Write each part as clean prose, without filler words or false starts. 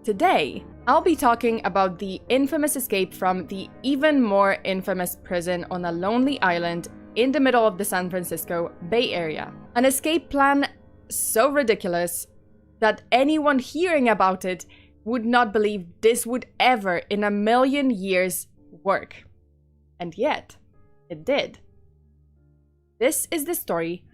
Today, I'll be talking about the infamous escape from the even more infamous prison on a lonely island in the middle of the San Francisco Bay Area. An escape plan so ridiculous that anyone hearing about it would not believe this would ever in a million years work. And yet, it did. This is the story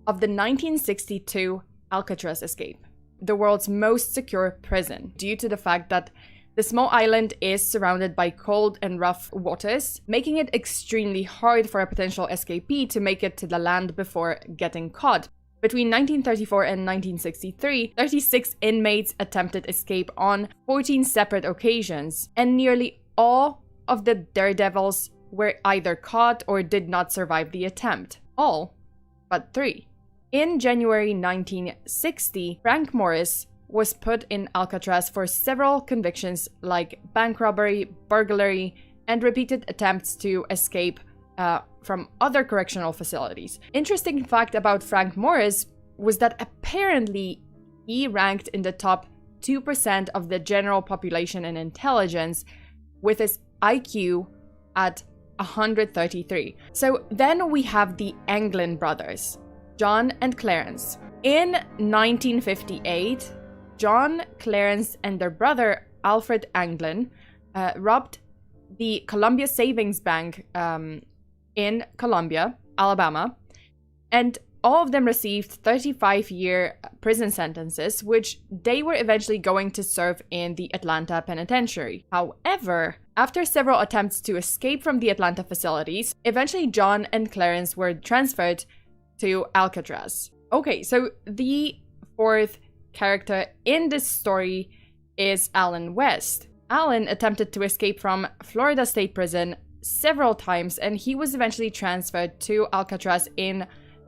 of the 1962 Alcatraz escape, the world's most secure prison, due to the fact that the small island is surrounded by cold and rough waters, making it extremely hard for a potential escapee to make it to the land before getting caught. Between 1934 and 1963, 36 inmates attempted escape on 14 separate occasions, and nearly all of the daredevils were either caught or did not survive the attempt. All but 3. In January 1960, Frank Morris was put in Alcatraz for several convictions like bank robbery, burglary, and repeated attempts to escape from other correctional facilities. Interesting fact about Frank Morris was that apparently he ranked in the top 2% of the general population in intelligence, with his IQ at 133. So then we have the Anglin brothers, John and Clarence. In 1958, John, Clarence, and their brother Alfred Anglin robbed the Columbia Savings Bank in Columbia, Alabama, and all of them received 35-year prison sentences, which they were eventually going to serve in the Atlanta penitentiary. However, after several attempts to escape from the Atlanta facilities, eventually John and Clarence were transferred to Alcatraz. Okay, so the fourth character in this story is Allen West. Allen attempted to escape from Florida State Prison several times, and he was eventually transferred to Alcatraz in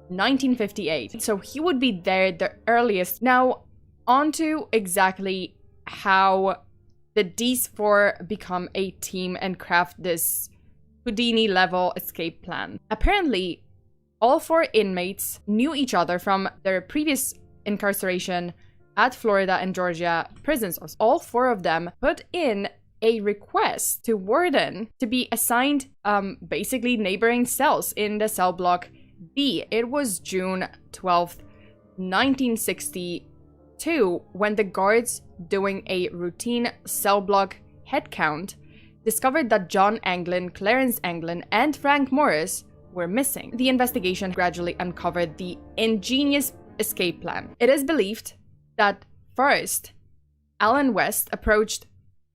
1958. So he would be there the earliest. Now, on to exactly how did these four become a team and craft this Houdini-level escape plan. Apparently, all 4 inmates knew each other from their previous incarceration at Florida and Georgia prisons. All 4 of them put in a request to warden to be assigned basically neighboring cells in the cell block B. It was June 12th, 1962, when the guards doing a routine cell block head count discovered that John Anglin, Clarence Anglin, and Frank Morris were missing. The investigation gradually uncovered the ingenious escape plan. It is believed that first, Allen West approached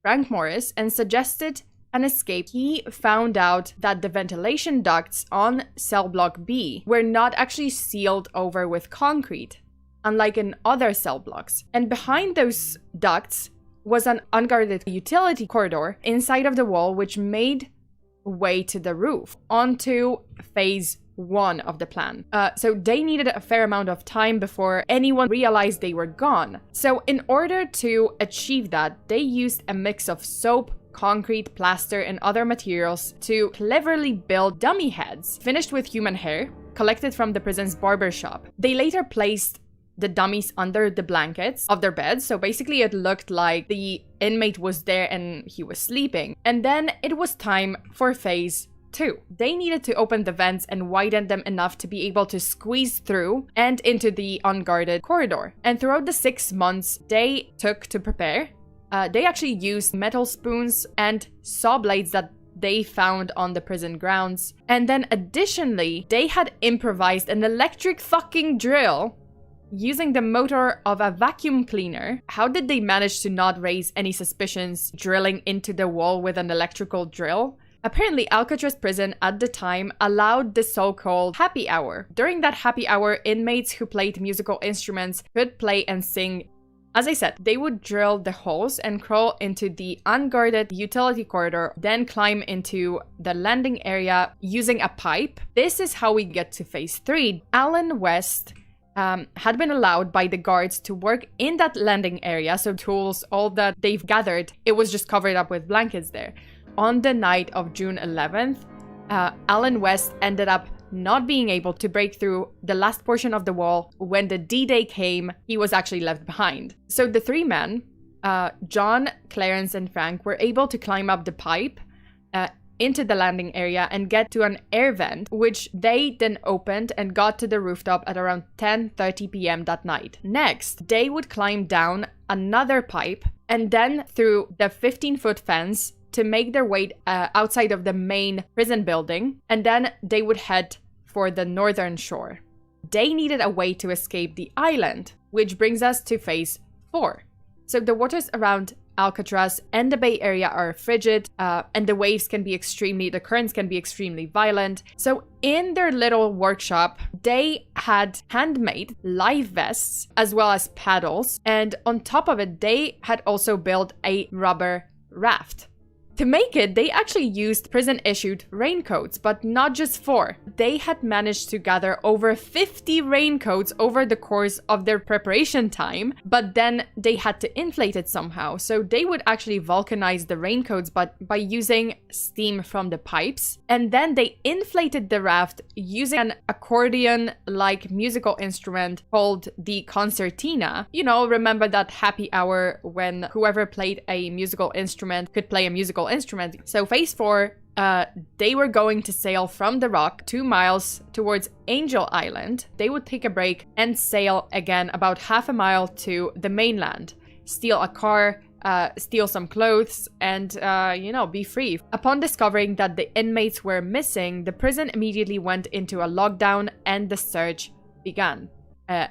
Frank Morris and suggested an escape. He found out that the ventilation ducts on cell block B were not actually sealed over with concrete, unlike in other cell blocks. And behind those ducts was an unguarded utility corridor inside of the wall, which made way to the roof, onto phase 1 of the plan. So they needed a fair amount of time before anyone realized they were gone. So in order to achieve that, they used a mix of soap, concrete, plaster, and other materials to cleverly build dummy heads, finished with human hair, collected from the prison's barber shop. They later placed the dummies under the blankets of their beds, so basically it looked like the inmate was there and he was sleeping. And then it was time for phase 2. They needed to open the vents and widen them enough to be able to squeeze through and into the unguarded corridor. And throughout the 6 months they took to prepare, they actually used metal spoons and saw blades that they found on the prison grounds. And then additionally, they had improvised an electric fucking drill using the motor of a vacuum cleaner. How did they manage to not raise any suspicions drilling into the wall with an electrical drill? Apparently, Alcatraz prison at the time allowed the so-called happy hour. During that happy hour, inmates who played musical instruments could play and sing. As I said, they would drill the holes and crawl into the unguarded utility corridor, then climb into the landing area using a pipe. This is how we get to phase 3. Allen West had been allowed by the guards to work in that landing area, so tools, all that they've gathered, it was just covered up with blankets there. On the night of June 11th, Allen West ended up not being able to break through the last portion of the wall. When the D-Day came, he was actually left behind. So the 3 men John, Clarence, and Frank were able to climb up the pipe into the landing area and get to an air vent, which they then opened and got to the rooftop at around 10:30 p.m. that night. Next, they would climb down another pipe and then through the 15-foot fence to make their way outside of the main prison building, and then they would head for the northern shore. They needed a way to escape the island, which brings us to phase 4. So the waters around Alcatraz and the Bay Area are frigid, and the currents can be extremely violent. So in their little workshop, they had handmade life vests as well as paddles, and on top of it, they had also built a rubber raft. To make it, they actually used prison-issued raincoats, but not just 4. They had managed to gather over 50 raincoats over the course of their preparation time, but then they had to inflate it somehow. So they would actually vulcanize the raincoats by using steam from the pipes, and then they inflated the raft using an accordion-like musical instrument called the concertina. You know, remember that happy hour when whoever played a musical instrument could play a musical instrument. So phase 4, they were going to sail from the rock 2 miles towards Angel Island. They would take a break and sail again about half a mile to the mainland, steal a car, steal some clothes, and, be free. Upon discovering that the inmates were missing, the prison immediately went into a lockdown and the search began.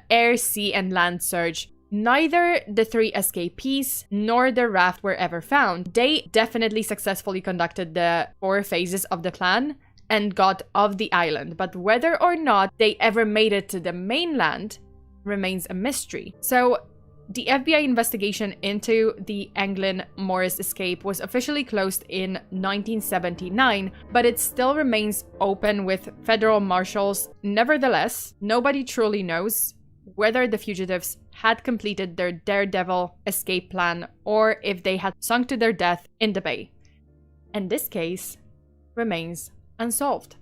Air, sea, and land search. Neither the 3 escapees nor the raft were ever found. They definitely successfully conducted the 4 phases of the plan and got off the island, but whether or not they ever made it to the mainland remains a mystery. So the FBI investigation into the Anglin Morris escape was officially closed in 1979, but it still remains open with federal marshals. Nevertheless, nobody truly knows whether the fugitives had completed their daredevil escape plan or if they had sunk to their death in the bay. And this case remains unsolved.